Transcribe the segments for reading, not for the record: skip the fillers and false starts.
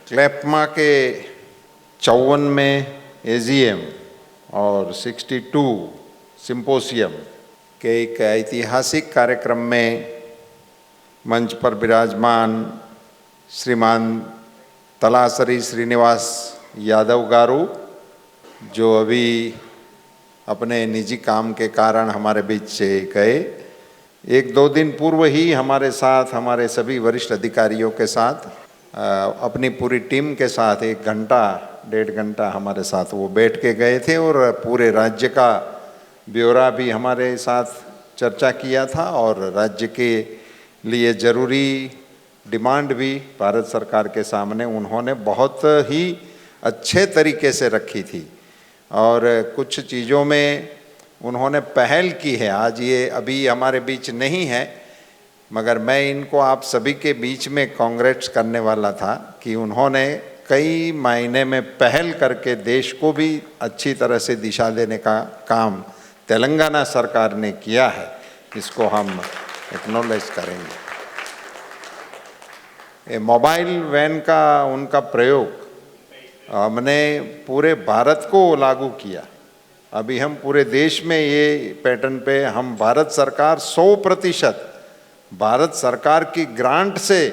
क्लैपमा के 54वें एजीएम और 62 सिंपोसियम के एक ऐतिहासिक कार्यक्रम में मंच पर विराजमान श्रीमान तलासरी श्रीनिवास यादव गारू, जो अभी अपने निजी काम के कारण हमारे बीच से गए, एक दो दिन पूर्व ही हमारे साथ, हमारे सभी वरिष्ठ अधिकारियों के साथ, अपनी पूरी टीम के साथ 1 घंटा 1.5 घंटा हमारे साथ वो बैठ के गए थे और पूरे राज्य का ब्यौरा भी हमारे साथ चर्चा किया था और राज्य के लिए ज़रूरी डिमांड भी भारत सरकार के सामने उन्होंने बहुत ही अच्छे तरीके से रखी थी और कुछ चीज़ों में उन्होंने पहल की है। आज ये अभी हमारे बीच नहीं है, मगर मैं इनको आप सभी के बीच में कांग्रेट्स करने वाला था कि उन्होंने कई मायने में पहल करके देश को भी अच्छी तरह से दिशा देने का काम तेलंगाना सरकार ने किया है। इसको हम एक्नॉलेज करेंगे। ये मोबाइल वैन का उनका प्रयोग हमने पूरे भारत को लागू किया। अभी हम पूरे देश में ये पैटर्न पे हम भारत सरकार 100% भारत सरकार की ग्रांट से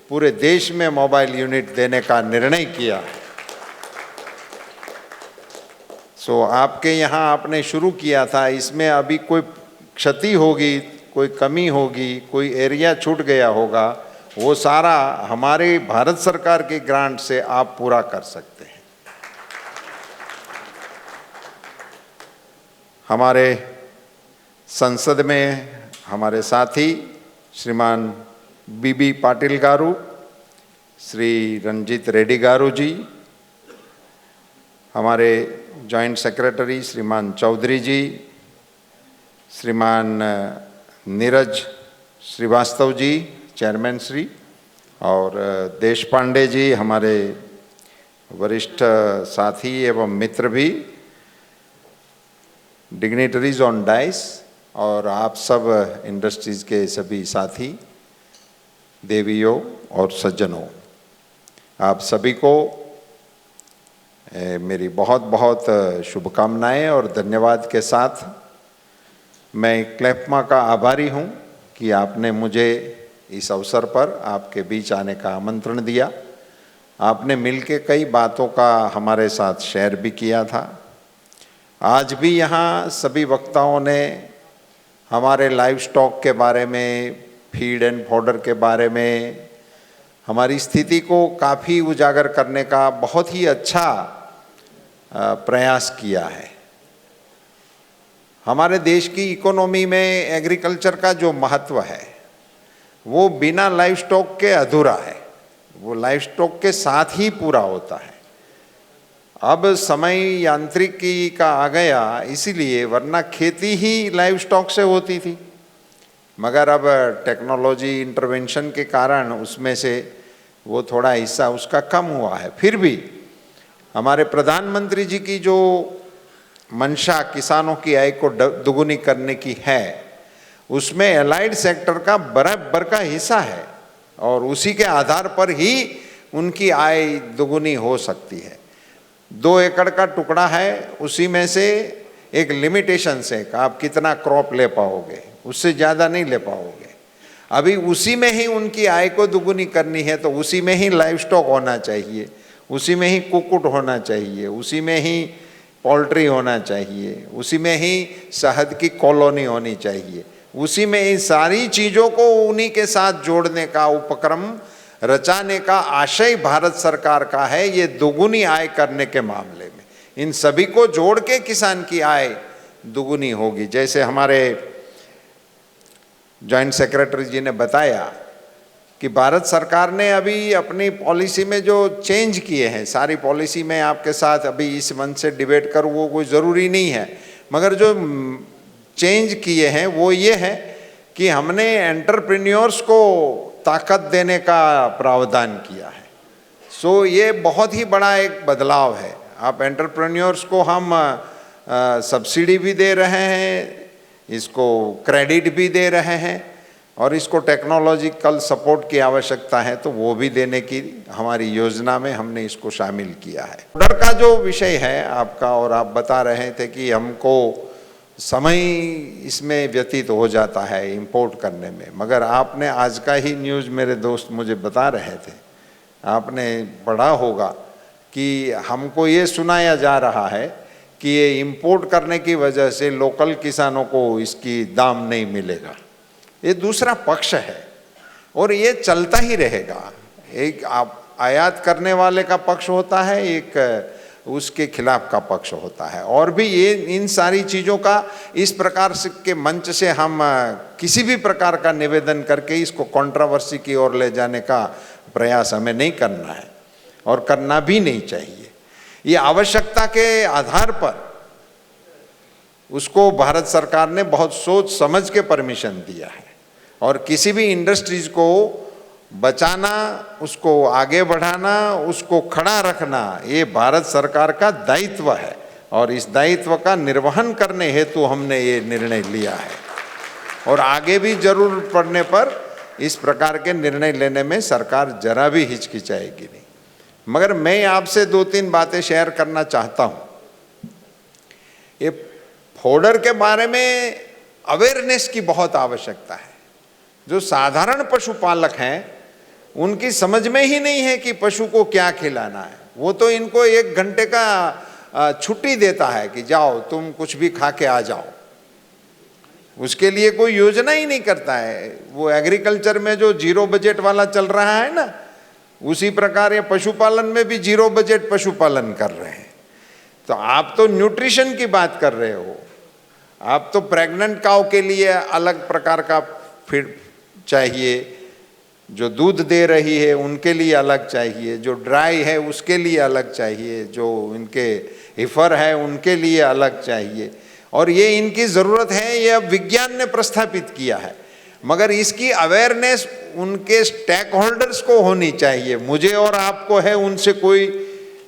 पूरे देश में मोबाइल यूनिट देने का निर्णय किया। सो आपके यहाँ आपने शुरू किया था, इसमें अभी कोई क्षति होगी, कोई कमी होगी, कोई एरिया छूट गया होगा, वो सारा हमारे भारत सरकार की ग्रांट से आप पूरा कर सकते हैं। हमारे संसद में हमारे साथी श्रीमान बीबी पाटिल गारू, श्री रंजीत रेड्डी गारू जी, हमारे जॉइंट सेक्रेटरी श्रीमान चौधरी जी, श्रीमान नीरज श्रीवास्तव जी चेयरमैन श्री, और देश पांडे जी हमारे वरिष्ठ साथी एवं मित्र भी, डिग्निटरीज ऑन डाइस, और आप सब इंडस्ट्रीज के सभी साथी, देवियों और सज्जनों, आप सभी को मेरी बहुत बहुत शुभकामनाएं और धन्यवाद के साथ मैं क्लैपमा का आभारी हूं कि आपने मुझे इस अवसर पर आपके बीच आने का आमंत्रण दिया। आपने मिलके कई बातों का हमारे साथ शेयर भी किया था। आज भी यहाँ सभी वक्ताओं ने हमारे लाइव स्टॉक के बारे में, फीड एंड फॉडर के बारे में, हमारी स्थिति को काफ़ी उजागर करने का बहुत ही अच्छा प्रयास किया है। हमारे देश की इकोनॉमी में एग्रीकल्चर का जो महत्व है वो बिना लाइव स्टॉक के अधूरा है, वो लाइव स्टॉक के साथ ही पूरा होता है। अब समय यांत्रिकी का आ गया, इसीलिए, वरना खेती ही लाइव स्टॉक से होती थी, मगर अब टेक्नोलॉजी इंटरवेंशन के कारण उसमें से वो थोड़ा हिस्सा उसका कम हुआ है। फिर भी हमारे प्रधानमंत्री जी की जो मंशा किसानों की आय को दुगुनी करने की है, उसमें एलाइड सेक्टर का बराबर का हिस्सा है और उसी के आधार पर ही उनकी आय दुगुनी हो सकती है। 2 एकड़ का टुकड़ा है, उसी में से एक लिमिटेशन से आप कितना क्रॉप ले पाओगे, उससे ज़्यादा नहीं ले पाओगे। अभी उसी में ही उनकी आय को दुगुनी करनी है तो उसी में ही लाइव स्टॉक होना चाहिए, उसी में ही कुक्कुट होना चाहिए, उसी में ही पोल्ट्री होना चाहिए, उसी में ही शहद की कॉलोनी होनी चाहिए, उसी में इन सारी चीज़ों को उन्हीं के साथ जोड़ने का उपक्रम रचाने का आशय भारत सरकार का है। ये दुगुनी आय करने के मामले में इन सभी को जोड़ के किसान की आय दुगुनी होगी। जैसे हमारे जॉइंट सेक्रेटरी जी ने बताया कि भारत सरकार ने अभी अपनी पॉलिसी में जो चेंज किए हैं, सारी पॉलिसी में आपके साथ अभी इस मंच से डिबेट करूँ वो कोई ज़रूरी नहीं है, मगर जो चेंज किए हैं वो ये है कि हमने एंटरप्रेन्योर्स को ताकत देने का प्रावधान किया है। सो ये बहुत ही बड़ा एक बदलाव है। आप एंटरप्रेन्योर्स को हम सब्सिडी भी दे रहे हैं, इसको क्रेडिट भी दे रहे हैं, और इसको टेक्नोलॉजिकल सपोर्ट की आवश्यकता है तो वो भी देने की हमारी योजना में हमने इसको शामिल किया है। ऑर्डर का जो विषय है आपका, और आप बता रहे थे कि हमको समय इसमें व्यतीत हो जाता है इंपोर्ट करने में, मगर आपने आज का ही न्यूज़ मेरे दोस्त मुझे बता रहे थे, आपने पढ़ा होगा कि हमको ये सुनाया जा रहा है कि ये इंपोर्ट करने की वजह से लोकल किसानों को इसकी दाम नहीं मिलेगा। ये दूसरा पक्ष है और ये चलता ही रहेगा। एक आयात करने वाले का पक्ष होता है, एक उसके खिलाफ का पक्ष होता है। और भी ये इन सारी चीज़ों का इस प्रकार से के मंच से हम किसी भी प्रकार का निवेदन करके इसको कंट्रोवर्सी की ओर ले जाने का प्रयास हमें नहीं करना है और करना भी नहीं चाहिए। ये आवश्यकता के आधार पर उसको भारत सरकार ने बहुत सोच समझ के परमिशन दिया है और किसी भी इंडस्ट्रीज को बचाना, उसको आगे बढ़ाना, उसको खड़ा रखना, ये भारत सरकार का दायित्व है और इस दायित्व का निर्वहन करने हेतु हमने ये निर्णय लिया है और आगे भी जरूरत पड़ने पर इस प्रकार के निर्णय लेने में सरकार जरा भी हिचकिचाएगी नहीं। मगर मैं आपसे 2-3 बातें शेयर करना चाहता हूँ। ये फोडर के बारे में अवेयरनेस की बहुत आवश्यकता है। जो साधारण पशुपालक हैं उनकी समझ में ही नहीं है कि पशु को क्या खिलाना है। वो तो इनको 1 घंटे का छुट्टी देता है कि जाओ तुम कुछ भी खा के आ जाओ, उसके लिए कोई योजना ही नहीं करता है। वो एग्रीकल्चर में जो 0 बजट वाला चल रहा है ना, उसी प्रकार ये पशुपालन में भी 0 बजट पशुपालन कर रहे हैं। तो आप तो न्यूट्रिशन की बात कर रहे हो, आप तो प्रेग्नेंट काऊ के लिए अलग प्रकार का फीड चाहिए, जो दूध दे रही है उनके लिए अलग चाहिए, जो ड्राई है उसके लिए अलग चाहिए, जो इनके हिफर है उनके लिए अलग चाहिए। और ये इनकी ज़रूरत है, ये अब विज्ञान ने प्रस्थापित किया है। मगर इसकी अवेयरनेस उनके स्टेक होल्डर्स को होनी चाहिए। मुझे और आपको है, उनसे कोई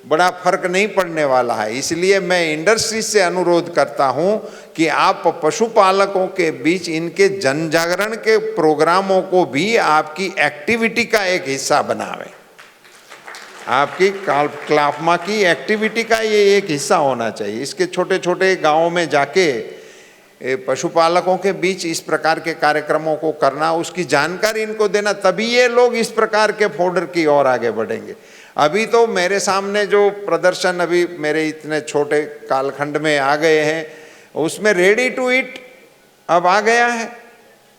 बड़ा फर्क नहीं पड़ने वाला है। इसलिए मैं इंडस्ट्री से अनुरोध करता हूं कि आप पशुपालकों के बीच इनके जन जागरण के प्रोग्रामों को भी आपकी एक्टिविटी का एक हिस्सा बनावें। आपकी क्लाफमा की एक्टिविटी का ये एक हिस्सा होना चाहिए। इसके छोटे छोटे गांवों में जाके पशुपालकों के बीच इस प्रकार के कार्यक्रमों को करना, उसकी जानकारी इनको देना, तभी ये लोग इस प्रकार के फोडर की ओर आगे बढ़ेंगे। अभी तो मेरे सामने जो प्रदर्शन अभी मेरे इतने छोटे कालखंड में आ गए हैं, उसमें रेडी टू ईट अब आ गया है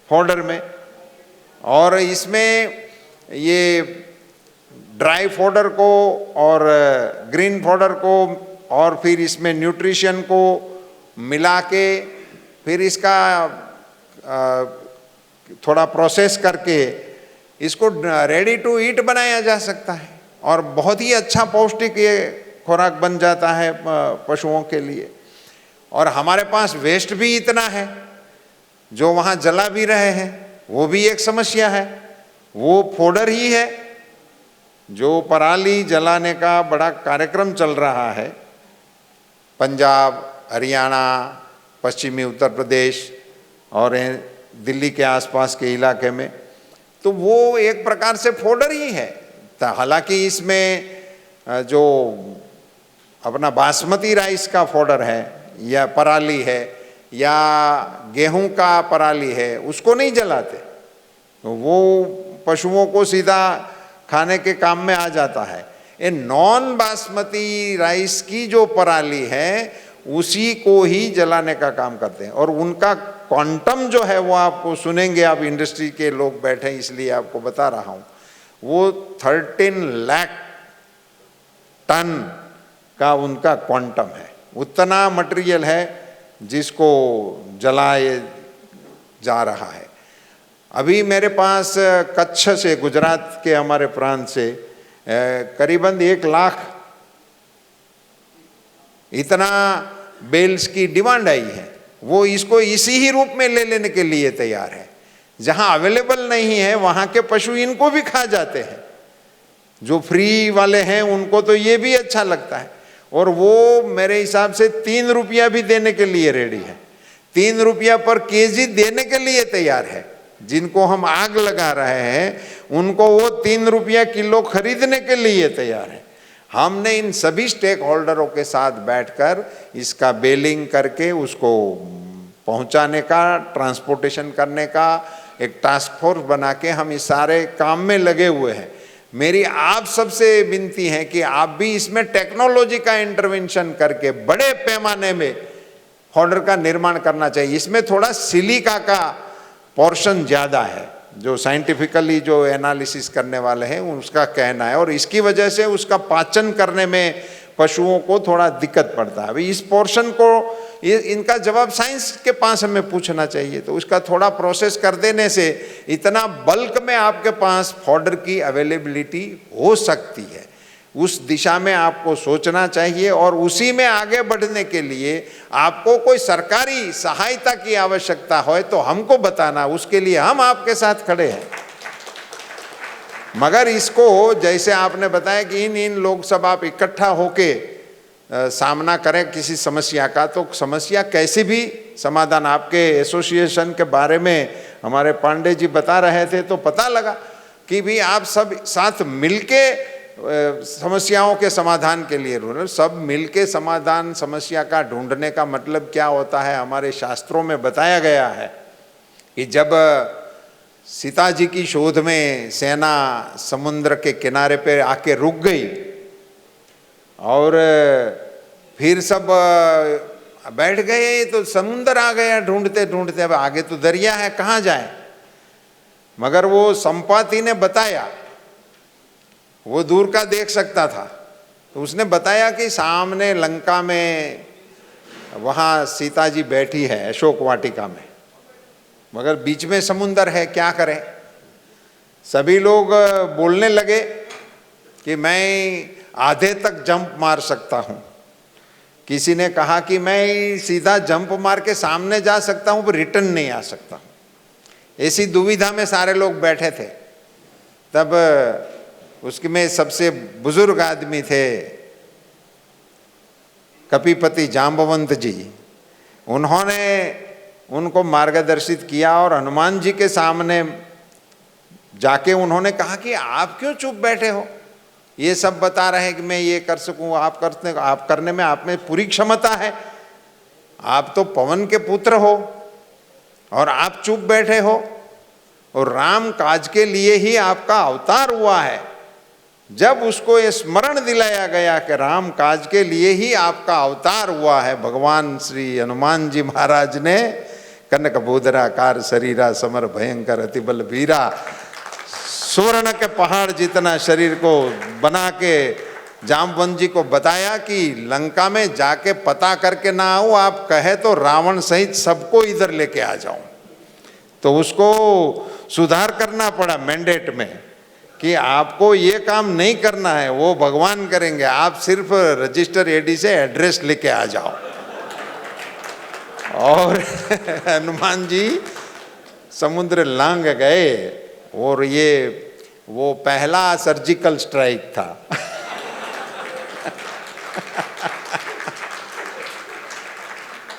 फोडर में। और इसमें ये ड्राई फोडर को और ग्रीन फोडर को और फिर इसमें न्यूट्रिशन को मिला के फिर इसका थोड़ा प्रोसेस करके इसको रेडी टू ईट बनाया जा सकता है और बहुत ही अच्छा पौष्टिक ये खुराक बन जाता है पशुओं के लिए। और हमारे पास वेस्ट भी इतना है, जो वहाँ जला भी रहे हैं, वो भी एक समस्या है। वो फोडर ही है। जो पराली जलाने का बड़ा कार्यक्रम चल रहा है पंजाब, हरियाणा, पश्चिमी उत्तर प्रदेश और दिल्ली के आसपास के इलाके में, तो वो एक प्रकार से फोडर ही है। हालांकि इसमें जो अपना बासमती राइस का फोडर है या पराली है या गेहूं का पराली है, उसको नहीं जलाते, तो वो पशुओं को सीधा खाने के काम में आ जाता है। ये नॉन बासमती राइस की जो पराली है उसी को ही जलाने का काम करते हैं। और उनका क्वांटम जो है वो आपको सुनेंगे, आप इंडस्ट्री के लोग बैठे इसलिए आपको बता रहा हूँ, वो 13 लाख टन का उनका क्वांटम है। उतना मटेरियल है जिसको जलाए जा रहा है। अभी मेरे पास कच्छ से, गुजरात के हमारे प्रांत से करीबन 1 लाख इतना बेल्स की डिमांड आई है। वो इसको इसी ही रूप में ले लेने के लिए तैयार है। जहां अवेलेबल नहीं है वहां के पशु इनको भी खा जाते हैं। जो फ्री वाले हैं उनको तो ये भी अच्छा लगता है और वो मेरे हिसाब से 3 रुपया भी देने के लिए रेडी है, 3 रुपया पर केजी देने के लिए तैयार है। जिनको हम आग लगा रहे हैं, उनको वो 3 रुपया किलो खरीदने के लिए तैयार है। हमने इन सभी स्टेक होल्डरों के साथ बैठकर इसका बेलिंग करके उसको पहुंचाने का, ट्रांसपोर्टेशन करने का एक टास्क फोर्स बना के हम इस सारे काम में लगे हुए हैं। मेरी आप सबसे विनती है कि आप भी इसमें टेक्नोलॉजी का इंटरवेंशन करके बड़े पैमाने में होल्डर का निर्माण करना चाहिए। इसमें थोड़ा सिलिका का पोर्शन ज़्यादा है, जो साइंटिफिकली जो एनालिसिस करने वाले हैं उसका कहना है, और इसकी वजह से उसका पाचन करने में पशुओं को थोड़ा दिक्कत पड़ता है। अभी इस पोर्शन को इनका जवाब साइंस के पास हमें पूछना चाहिए, तो उसका थोड़ा प्रोसेस कर देने से इतना बल्क में आपके पास फॉडर की अवेलेबिलिटी हो सकती है। उस दिशा में आपको सोचना चाहिए, और उसी में आगे बढ़ने के लिए आपको कोई सरकारी सहायता की आवश्यकता हो तो हमको बताना, उसके लिए हम आपके साथ खड़े हैं। मगर इसको जैसे आपने बताया कि इन लोग सब आप इकट्ठा होके सामना करें किसी समस्या का, तो समस्या कैसे भी समाधान, आपके एसोसिएशन के बारे में हमारे पांडे जी बता रहे थे तो पता लगा कि भी आप सब साथ मिलके समस्याओं के समाधान के लिए सब मिलके समाधान समस्या का ढूंढने का मतलब क्या होता है। हमारे शास्त्रों में बताया गया है कि जब सीता जी की शोध में सेना समुद्र के किनारे पे आके रुक गई और फिर सब बैठ गए, तो समुद्र आ गया ढूंढते ढूंढते, अब आगे तो दरिया है, कहाँ जाए। मगर वो संपाति ने बताया, वो दूर का देख सकता था, तो उसने बताया कि सामने लंका में वहाँ सीता जी बैठी है अशोक वाटिका में, मगर बीच में समुंदर है, क्या करें। सभी लोग बोलने लगे कि मैं आधे तक जंप मार सकता हूँ। किसी ने कहा कि मैं सीधा जंप मार के सामने जा सकता हूँ पर रिटर्न नहीं आ सकता हूँ। ऐसी दुविधा में सारे लोग बैठे थे। तब उसके में सबसे बुजुर्ग आदमी थे कपिपति जाम्बवंत जी, उन्होंने उनको मार्गदर्शित किया और हनुमान जी के सामने जाके उन्होंने कहा कि आप क्यों चुप बैठे हो, ये सब बता रहे हैं कि मैं ये कर सकूं, आप करने में आप में पूरी क्षमता है, आप तो पवन के पुत्र हो और आप चुप बैठे हो, और राम काज के लिए ही आपका अवतार हुआ है। जब उसको ये स्मरण दिलाया गया कि राम काज के लिए ही आपका अवतार हुआ है, भगवान श्री हनुमान जी महाराज ने कनक बोधराकार शरीरा समर भयंकर अतिबल वीरा, स्वर्ण के पहाड़ जितना शरीर को बना के जाम्बवंत जी को बताया कि लंका में जाके पता करके ना आओ, आप कहे तो रावण सहित सबको इधर लेके आ जाऊं। तो उसको सुधार करना पड़ा मैंडेट में कि आपको ये काम नहीं करना है, वो भगवान करेंगे, आप सिर्फ रजिस्टर एडी से एड्रेस लेके आ जाओ। और हनुमान जी समुद्र लांग गए, और ये वो पहला सर्जिकल स्ट्राइक था।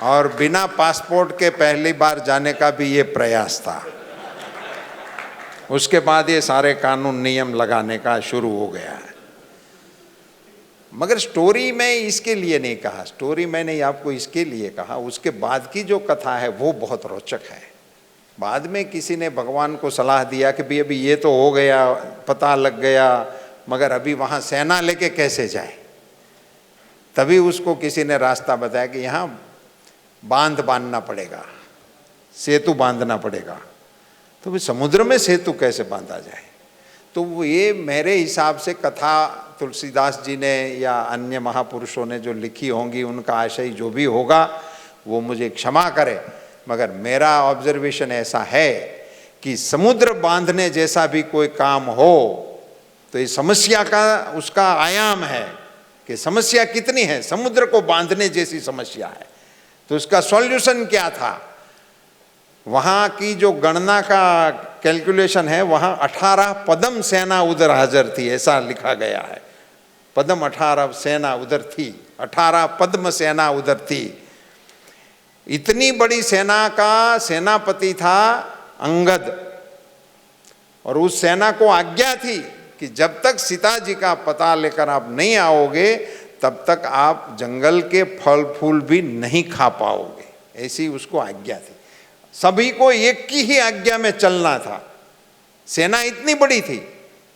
और बिना पासपोर्ट के पहली बार जाने का भी ये प्रयास था। उसके बाद ये सारे कानून नियम लगाने का शुरू हो गया है। मगर स्टोरी में इसके लिए नहीं कहा, स्टोरी मैंने आपको इसके लिए कहा, उसके बाद की जो कथा है वो बहुत रोचक है। बाद में किसी ने भगवान को सलाह दिया कि भाई अभी ये तो हो गया, पता लग गया, मगर अभी वहाँ सेना लेके कैसे जाए। तभी उसको किसी ने रास्ता बताया कि यहाँ बांध बांधना पड़ेगा, सेतु बांधना पड़ेगा। तो भाई समुद्र में सेतु कैसे बांधा जाए। तो ये मेरे हिसाब से कथा तुलसीदास जी ने या अन्य महापुरुषों ने जो लिखी होंगी, उनका आशय जो भी होगा वो मुझे क्षमा करे, मगर मेरा ऑब्जर्वेशन ऐसा है कि समुद्र बांधने जैसा भी कोई काम हो तो ये समस्या का उसका आयाम है कि समस्या कितनी है। समुद्र को बांधने जैसी समस्या है, तो उसका सॉल्यूशन क्या था। वहाँ की जो गणना का कैलकुलेशन है, वहाँ 18 पद्म सेना उधर हाजिर थी, ऐसा लिखा गया है। पद्म 18 सेना उधर थी, 18 पद्म सेना उधर थी। इतनी बड़ी सेना का सेनापति था अंगद, और उस सेना को आज्ञा थी कि जब तक सीता जी का पता लेकर आप नहीं आओगे तब तक आप जंगल के फल फूल भी नहीं खा पाओगे, ऐसी उसको आज्ञा थी। सभी को एक की ही आज्ञा में चलना था। सेना इतनी बड़ी थी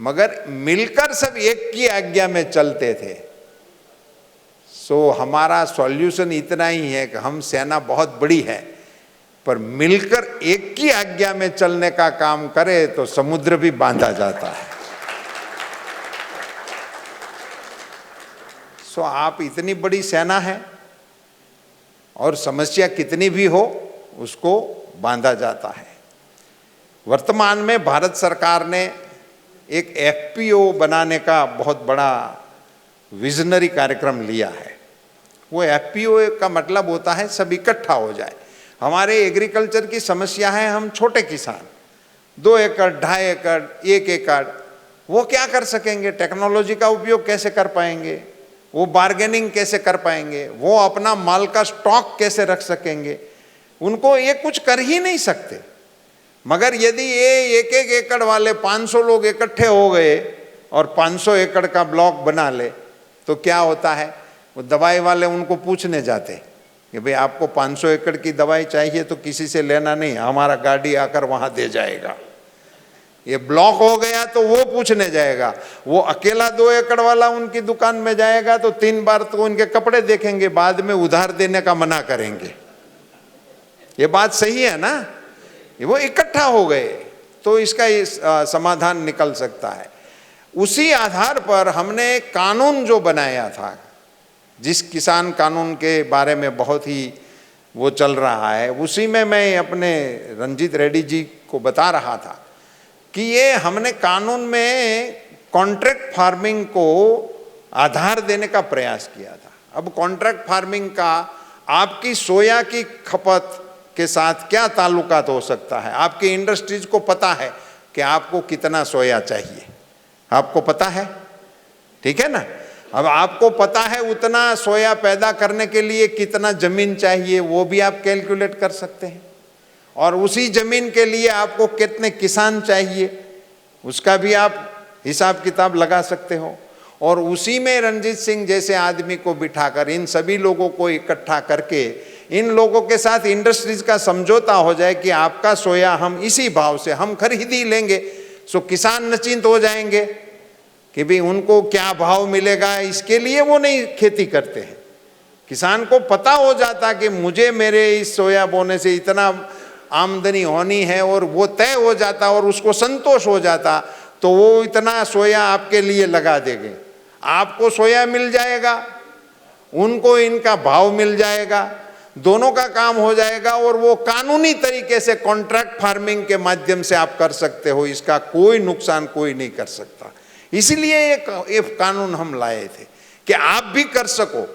मगर मिलकर सब एक की आज्ञा में चलते थे। सो हमारा सॉल्यूशन इतना ही है कि हम सेना बहुत बड़ी है पर मिलकर एक की आज्ञा में चलने का काम करें तो समुद्र भी बांधा जाता है। सो आप इतनी बड़ी सेना है और समस्या कितनी भी हो उसको बांधा जाता है। वर्तमान में भारत सरकार ने एक एफपीओ बनाने का बहुत बड़ा विजनरी कार्यक्रम लिया है। वो एफपीओ का मतलब होता है सब इकट्ठा हो जाए। हमारे एग्रीकल्चर की समस्या है, हम छोटे किसान 2 एकड़ 2.5 एकड़ 1 एकड़ वो क्या कर सकेंगे, टेक्नोलॉजी का उपयोग कैसे कर पाएंगे, वो बार्गेनिंग कैसे कर पाएंगे, वो अपना माल का स्टॉक कैसे रख सकेंगे, उनको ये कुछ कर ही नहीं सकते। मगर यदि ये 1-1 एकड़ वाले 500 लोग इकट्ठे हो गए और 500 एकड़ का ब्लॉक बना ले तो क्या होता है, वो दवाई वाले उनको पूछने जाते कि भाई आपको 500 एकड़ की दवाई चाहिए तो किसी से लेना नहीं, हमारा गाड़ी आकर वहां दे जाएगा। ये ब्लॉक हो गया तो वो पूछने जाएगा, वो अकेला 2 एकड़ वाला उनकी दुकान में जाएगा तो 3 बार तो उनके कपड़े देखेंगे, बाद में उधार देने का मना करेंगे। ये बात सही है ना, वो इकट्ठा हो गए तो इसका ये समाधान निकल सकता है। उसी आधार पर हमने कानून जो बनाया था, जिस किसान कानून के बारे में बहुत ही वो चल रहा है, उसी में मैं अपने रंजीत रेड्डी जी को बता रहा था कि ये हमने कानून में कॉन्ट्रैक्ट फार्मिंग को आधार देने का प्रयास किया था। अब कॉन्ट्रैक्ट फार्मिंग का आपकी सोया की खपत के साथ क्या ताल्लुकात हो सकता है। आपकी इंडस्ट्रीज को पता है कि आपको कितना सोया चाहिए, आपको पता है, ठीक है ना। अब आपको पता है उतना सोया पैदा करने के लिए कितना जमीन चाहिए, वो भी आप कैलकुलेट कर सकते हैं। और उसी जमीन के लिए आपको कितने किसान चाहिए उसका भी आप हिसाब किताब लगा सकते हो। और उसी में रंजीत सिंह जैसे आदमी को बिठाकर इन सभी लोगों को इकट्ठा करके इन लोगों के साथ इंडस्ट्रीज का समझौता हो जाए कि आपका सोया हम इसी भाव से हम खरीद ही लेंगे। सो किसान निश्चिंत हो जाएंगे कि भाई उनको क्या भाव मिलेगा, इसके लिए वो नहीं खेती करते हैं। किसान को पता हो जाता कि मुझे मेरे इस सोया बोने से इतना आमदनी होनी है और वो तय हो जाता और उसको संतोष हो जाता तो वो इतना सोया आपके लिए लगा देंगे। आपको सोया मिल जाएगा, उनको इनका भाव मिल जाएगा, दोनों का काम हो जाएगा और वो कानूनी तरीके से कॉन्ट्रैक्ट फार्मिंग के माध्यम से आप कर सकते हो। इसका कोई नुकसान कोई नहीं कर सकता। इसलिए एक कानून हम लाए थे कि आप भी कर सको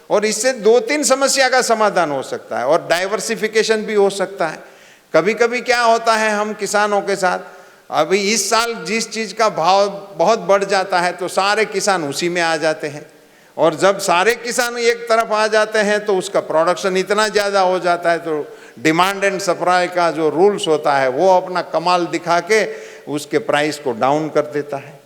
और इससे 2-3 समस्या का समाधान हो सकता है और डाइवर्सिफिकेशन भी हो सकता है। कभी कभी क्या होता है हम किसानों के साथ, अभी इस साल जिस चीज़ का भाव बहुत बढ़ जाता है तो सारे किसान उसी में आ जाते हैं और जब सारे किसान एक तरफ आ जाते हैं तो उसका प्रोडक्शन इतना ज़्यादा हो जाता है तो डिमांड एंड सप्लाई का जो रूल्स होता है वो अपना कमाल दिखा के उसके प्राइस को डाउन कर देता है।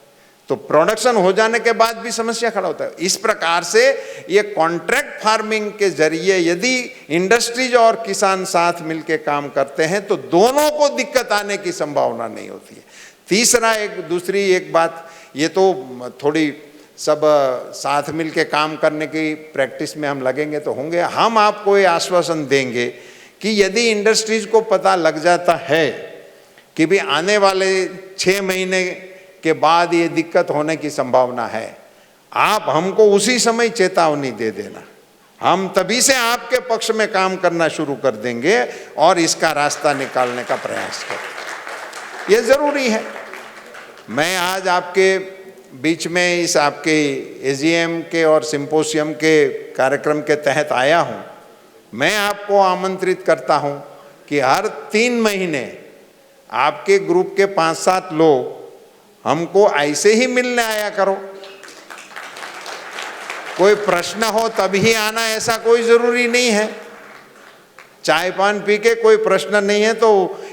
तो प्रोडक्शन हो जाने के बाद भी समस्या खड़ा होता है। इस प्रकार से ये कॉन्ट्रैक्ट फार्मिंग के जरिए यदि इंडस्ट्रीज और किसान साथ मिलके काम करते हैं तो दोनों को दिक्कत आने की संभावना नहीं होती है। तीसरा दूसरी एक बात, ये तो थोड़ी सब साथ मिलके काम करने की प्रैक्टिस में हम लगेंगे तो होंगे। हम आपको ये आश्वासन देंगे कि यदि इंडस्ट्रीज को पता लग जाता है कि भी आने वाले 6 महीने के बाद ये दिक्कत होने की संभावना है, आप हमको उसी समय चेतावनी दे देना। हम तभी से आपके पक्ष में काम करना शुरू कर देंगे और इसका रास्ता निकालने का प्रयास करें। ये ज़रूरी है। मैं आज आपके बीच में इस आपके एजीएम के और सिंपोसियम के कार्यक्रम के तहत आया हूँ। मैं आपको आमंत्रित करता हूँ कि हर 3 महीने आपके ग्रुप के 5-7 लोग हमको ऐसे ही मिलने आया करो। कोई प्रश्न हो तभी आना ऐसा कोई ज़रूरी नहीं है। चाय पान पी के कोई प्रश्न नहीं है तो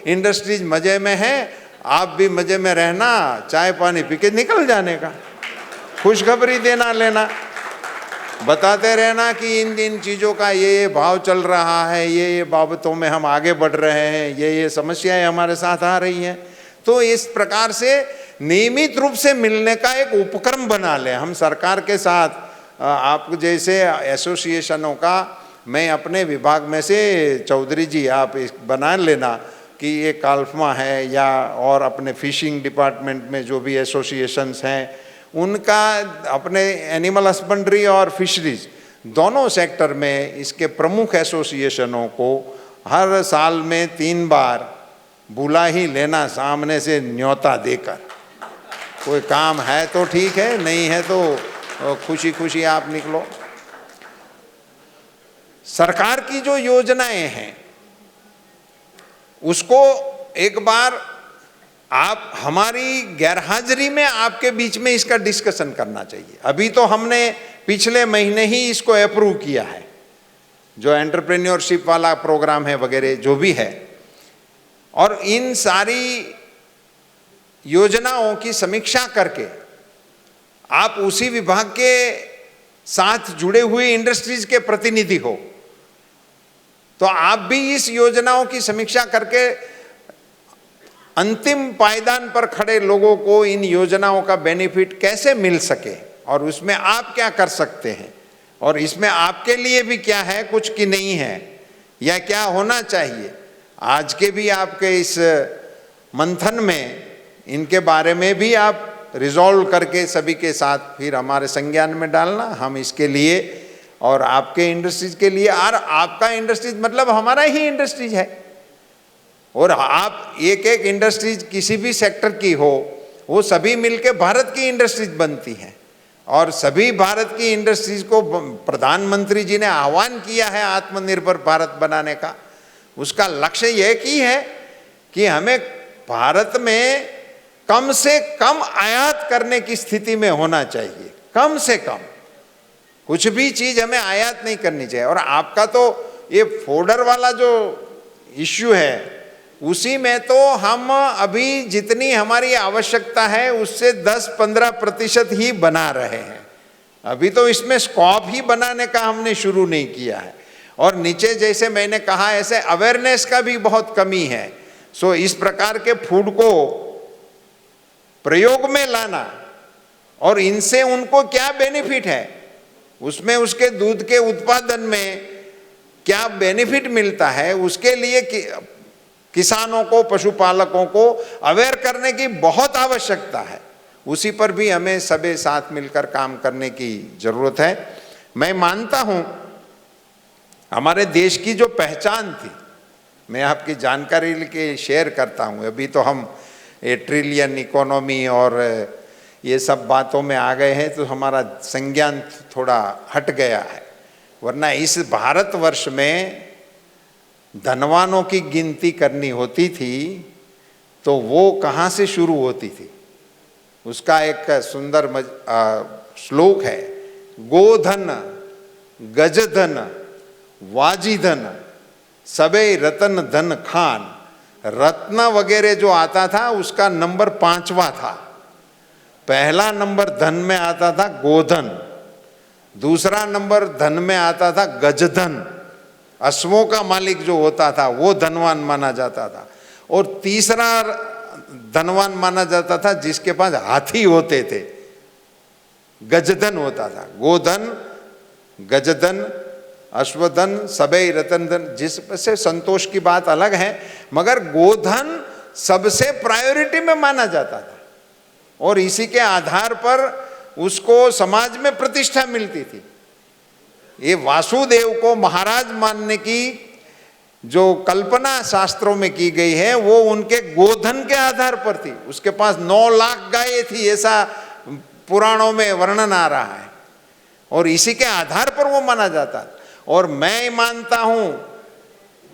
इंडस्ट्रीज मजे में है, आप भी मजे में रहना, चाय पानी पी के निकल जाने का, खुशखबरी देना लेना, बताते रहना कि इन चीज़ों का ये भाव चल रहा है, ये बाबतों में हम आगे बढ़ रहे हैं, ये समस्याएं हमारे साथ आ रही हैं। तो इस प्रकार से नियमित रूप से मिलने का एक उपक्रम बना लें हम सरकार के साथ। आप जैसे एसोसिएशनों का मैं अपने विभाग में से चौधरी जी आप बना लेना कि ये काल्फमा है या और अपने फिशिंग डिपार्टमेंट में जो भी एसोसिएशंस हैं उनका अपने एनिमल हस्बेंड्री और फिशरीज दोनों सेक्टर में इसके प्रमुख एसोसिएशनों को हर साल में 3 बार बुला ही लेना, सामने से न्योता देकर। कोई काम है तो ठीक है, नहीं है तो खुशी खुशी आप निकलो। सरकार की जो योजनाएं हैं उसको एक बार आप हमारी गैरहाजिरी में आपके बीच में इसका डिस्कशन करना चाहिए। अभी तो हमने पिछले महीने ही इसको अप्रूव किया है, जो एंटरप्रेन्योरशिप वाला प्रोग्राम है वगैरह जो भी है, और इन सारी योजनाओं की समीक्षा करके आप उसी विभाग के साथ जुड़े हुए इंडस्ट्रीज के प्रतिनिधि हो तो आप भी इस योजनाओं की समीक्षा करके अंतिम पायदान पर खड़े लोगों को इन योजनाओं का बेनिफिट कैसे मिल सके और उसमें आप क्या कर सकते हैं और इसमें आपके लिए भी क्या है कुछ की नहीं है या क्या होना चाहिए, आज के भी आपके इस मंथन में इनके बारे में भी आप रिजॉल्व करके सभी के साथ फिर हमारे संज्ञान में डालना। हम इसके लिए और आपके इंडस्ट्रीज के लिए, और आपका इंडस्ट्रीज मतलब हमारा ही इंडस्ट्रीज है, और आप एक एक इंडस्ट्रीज किसी भी सेक्टर की हो वो सभी मिलके भारत की इंडस्ट्रीज बनती हैं, और सभी भारत की इंडस्ट्रीज को प्रधानमंत्री जी ने आह्वान किया है आत्मनिर्भर भारत बनाने का। उसका लक्ष्य यह की है कि हमें भारत में कम से कम आयात करने की स्थिति में होना चाहिए, कम से कम कुछ भी चीज हमें आयात नहीं करनी चाहिए। और आपका तो ये फोल्डर वाला जो इश्यू है उसी में तो हम अभी जितनी हमारी आवश्यकता है उससे 10-15% ही बना रहे हैं, अभी तो इसमें स्कॉप ही बनाने का हमने शुरू नहीं किया है। और नीचे जैसे मैंने कहा ऐसे अवेयरनेस का भी बहुत कमी है। सो इस प्रकार के फूड को प्रयोग में लाना और इनसे उनको क्या बेनिफिट है, उसमें उसके दूध के उत्पादन में क्या बेनिफिट मिलता है, उसके लिए किसानों को, पशुपालकों को अवेयर करने की बहुत आवश्यकता है। उसी पर भी हमें सभी साथ मिलकर काम करने की जरूरत है। मैं मानता हूं हमारे देश की जो पहचान थी, मैं आपकी जानकारी लेके शेयर करता हूं, अभी तो हम ये ट्रिलियन इकोनॉमी और ये सब बातों में आ गए हैं तो हमारा संज्ञान थोड़ा हट गया है, वरना इस भारतवर्ष में धनवानों की गिनती करनी होती थी तो वो कहाँ से शुरू होती थी। उसका एक सुंदर श्लोक है, गोधन गजधन वाजीधन सबे रतन धन खान। रत्न वगैरह जो आता था उसका नंबर 5वां था। पहला नंबर धन में आता था गोधन, दूसरा नंबर धन में आता था गजधन, अश्वों का मालिक जो होता था वो धनवान माना जाता था, और तीसरा धनवान माना जाता था जिसके पास हाथी होते थे, गजधन होता था। गोधन गजधन अश्वधन सबे रतन धन, जिससे संतोष की बात अलग है, मगर गोधन सबसे प्रायोरिटी में माना जाता था और इसी के आधार पर उसको समाज में प्रतिष्ठा मिलती थी। ये वासुदेव को महाराज मानने की जो कल्पना शास्त्रों में की गई है वो उनके गोधन के आधार पर थी। उसके पास 9 लाख गायें थी, ऐसा पुराणों में वर्णन आ रहा है, और इसी के आधार पर वो माना जाता है। और मैं मानता हूं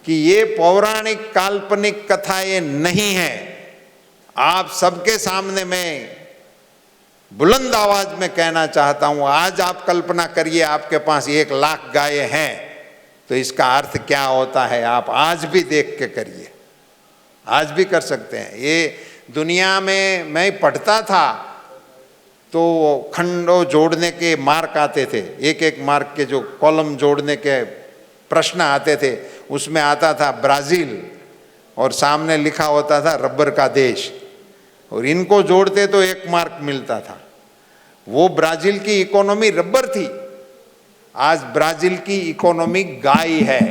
कि ये पौराणिक काल्पनिक कथा ये नहीं है। आप सबके सामने मैं बुलंद आवाज में कहना चाहता हूं, आज आप कल्पना करिए आपके पास 1 लाख गायें हैं तो इसका अर्थ क्या होता है आप आज भी देख के करिए, आज भी कर सकते हैं। ये दुनिया में मैं पढ़ता था तो खंडों जोड़ने के मार्क आते थे, एक एक मार्क के जो कॉलम जोड़ने के प्रश्न आते थे, उसमें आता था ब्राज़ील और सामने लिखा होता था रबर का देश, और इनको जोड़ते तो 1 मार्क मिलता था। वो ब्राज़ील की इकोनॉमी रबर थी, आज ब्राज़ील की इकोनॉमी गाय है,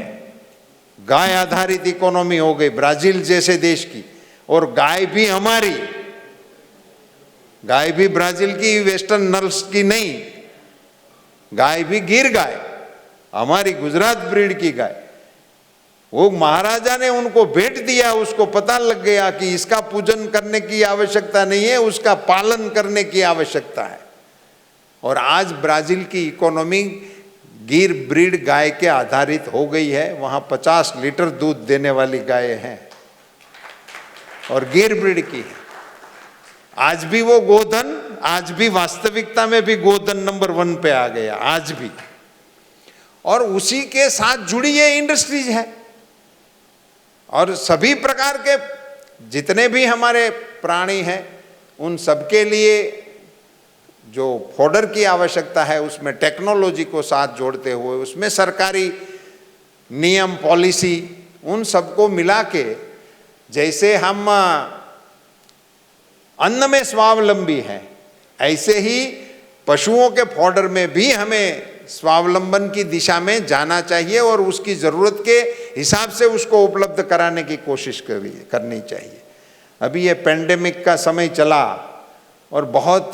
गाय आधारित इकोनॉमी हो गई ब्राज़ील जैसे देश की। और गाय भी हमारी, गाय भी ब्राज़ील की वेस्टर्न नस्ल की नहीं, गाय भी गिर गाय, हमारी गुजरात ब्रीड की गाय। वो महाराजा ने उनको भेंट दिया, उसको पता लग गया कि इसका पूजन करने की आवश्यकता नहीं है, उसका पालन करने की आवश्यकता है। और आज ब्राज़ील की इकोनॉमी गिर ब्रीड गाय के आधारित हो गई है। वहाँ 50 लीटर दूध देने वाली गाय हैं और गिर ब्रीड की है। आज भी वो गोधन, आज भी वास्तविकता में भी गोधन नंबर 1 पे आ गया आज भी। और उसी के साथ जुड़ी ये इंडस्ट्रीज है, और सभी प्रकार के जितने भी हमारे प्राणी हैं उन सबके लिए जो फोडर की आवश्यकता है, उसमें टेक्नोलॉजी को साथ जोड़ते हुए, उसमें सरकारी नियम पॉलिसी, उन सबको मिला के जैसे हम अन्न में स्वावलंबी हैं, ऐसे ही पशुओं के फोडर में भी हमें स्वावलंबन की दिशा में जाना चाहिए और उसकी ज़रूरत के हिसाब से उसको उपलब्ध कराने की कोशिश करनी चाहिए। अभी ये पेंडेमिक का समय चला और बहुत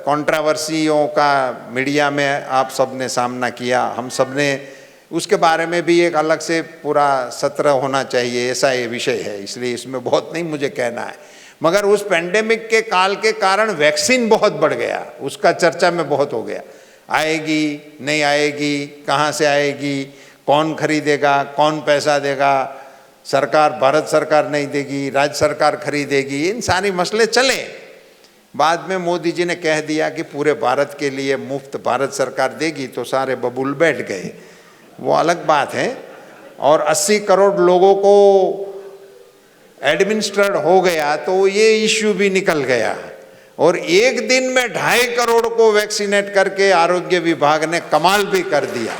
कंट्रोवर्सियों का मीडिया में आप सब ने सामना किया, हम सब ने उसके बारे में भी एक अलग से पूरा सत्र होना चाहिए, ऐसा ये विषय है, इसलिए इसमें बहुत नहीं मुझे कहना है। मगर उस पेंडेमिक के काल के कारण वैक्सीन बहुत बढ़ गया, उसका चर्चा में बहुत हो गया, आएगी नहीं आएगी, कहाँ से आएगी, कौन खरीदेगा, कौन पैसा देगा, सरकार, भारत सरकार नहीं देगी, राज्य सरकार खरीदेगी, इन सारे मसले चले। बाद में मोदी जी ने कह दिया कि पूरे भारत के लिए मुफ्त भारत सरकार देगी, तो सारे बबूल बैठ गए, वो अलग बात है। और 80 करोड़ लोगों को एडमिनिस्ट्रेट हो गया तो ये इश्यू भी निकल गया, और एक दिन में 2.5 करोड़ को वैक्सीनेट करके आरोग्य विभाग ने कमाल भी कर दिया।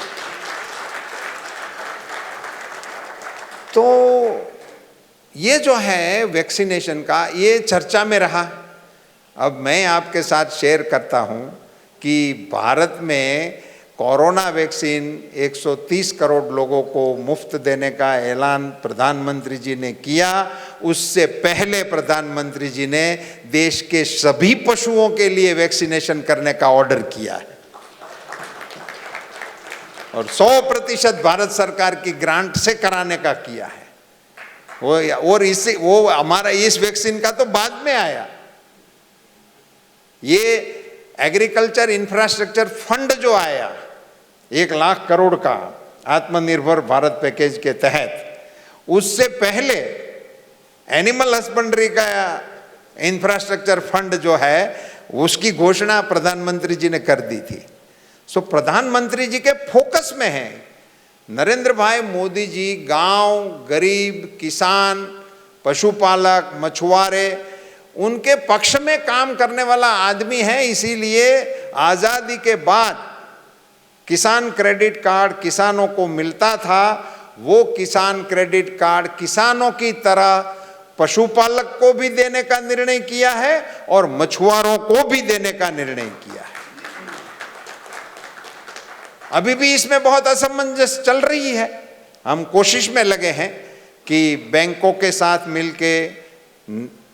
तो ये जो है वैक्सीनेशन का, ये चर्चा में रहा। अब मैं आपके साथ शेयर करता हूँ कि भारत में कोरोना वैक्सीन 130 करोड़ लोगों को मुफ्त देने का ऐलान प्रधानमंत्री जी ने किया। उससे पहले प्रधानमंत्री जी ने देश के सभी पशुओं के लिए वैक्सीनेशन करने का ऑर्डर किया है, और 100% भारत सरकार की ग्रांट से कराने का किया है। वो हमारा इस वैक्सीन का तो बाद में आया। ये एग्रीकल्चर इंफ्रास्ट्रक्चर फंड जो आया 1 लाख करोड़ का आत्मनिर्भर भारत पैकेज के तहत, उससे पहले एनिमल हस्बेंड्री का इंफ्रास्ट्रक्चर फंड जो है उसकी घोषणा प्रधानमंत्री जी ने कर दी थी। सो प्रधानमंत्री जी के फोकस में है। नरेंद्र भाई मोदी जी गांव, गरीब, किसान, पशुपालक, मछुआरे, उनके पक्ष में काम करने वाला आदमी है। इसीलिए आज़ादी के बाद किसान क्रेडिट कार्ड किसानों को मिलता था, वो किसान क्रेडिट कार्ड किसानों की तरह पशुपालक को भी देने का निर्णय किया है और मछुआरों को भी देने का निर्णय किया है। अभी भी इसमें बहुत असमंजस चल रही है। हम कोशिश में लगे हैं कि बैंकों के साथ मिलके,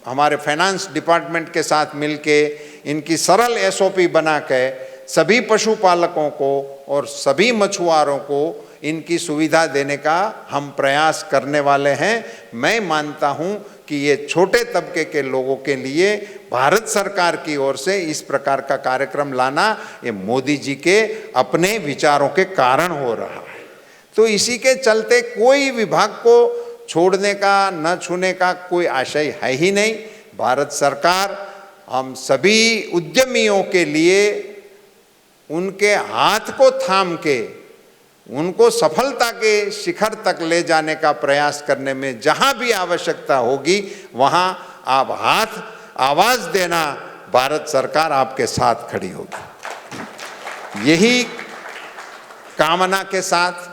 हमारे फाइनेंस डिपार्टमेंट के साथ मिलके इनकी सरल SOP बना के सभी पशुपालकों को और सभी मछुआरों को इनकी सुविधा देने का हम प्रयास करने वाले हैं। मैं मानता हूं कि ये छोटे तबके के लोगों के लिए भारत सरकार की ओर से इस प्रकार का कार्यक्रम लाना, ये मोदी जी के अपने विचारों के कारण हो रहा है। तो इसी के चलते कोई विभाग को छोड़ने का, न छूने का कोई आशय है ही नहीं। भारत सरकार हम सभी उद्यमियों के लिए उनके हाथ को थाम के उनको सफलता के शिखर तक ले जाने का प्रयास करने में जहां भी आवश्यकता होगी वहां आप आवाज देना, भारत सरकार आपके साथ खड़ी होगी। यही कामना के साथ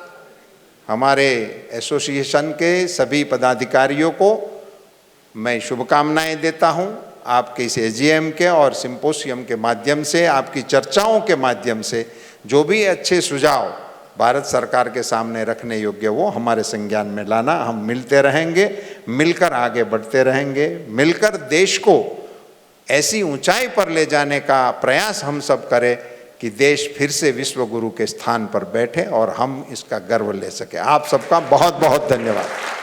हमारे एसोसिएशन के सभी पदाधिकारियों को मैं शुभकामनाएं देता हूं। आपके इस एजीएम के और सिंपोसियम के माध्यम से, आपकी चर्चाओं के माध्यम से जो भी अच्छे सुझाव भारत सरकार के सामने रखने योग्य वो हमारे संज्ञान में लाना। हम मिलते रहेंगे, मिलकर आगे बढ़ते रहेंगे, मिलकर देश को ऐसी ऊंचाई पर ले जाने का प्रयास हम सब करें कि देश फिर से विश्व गुरु के स्थान पर बैठे और हम इसका गर्व ले सके। आप सबका बहुत बहुत धन्यवाद।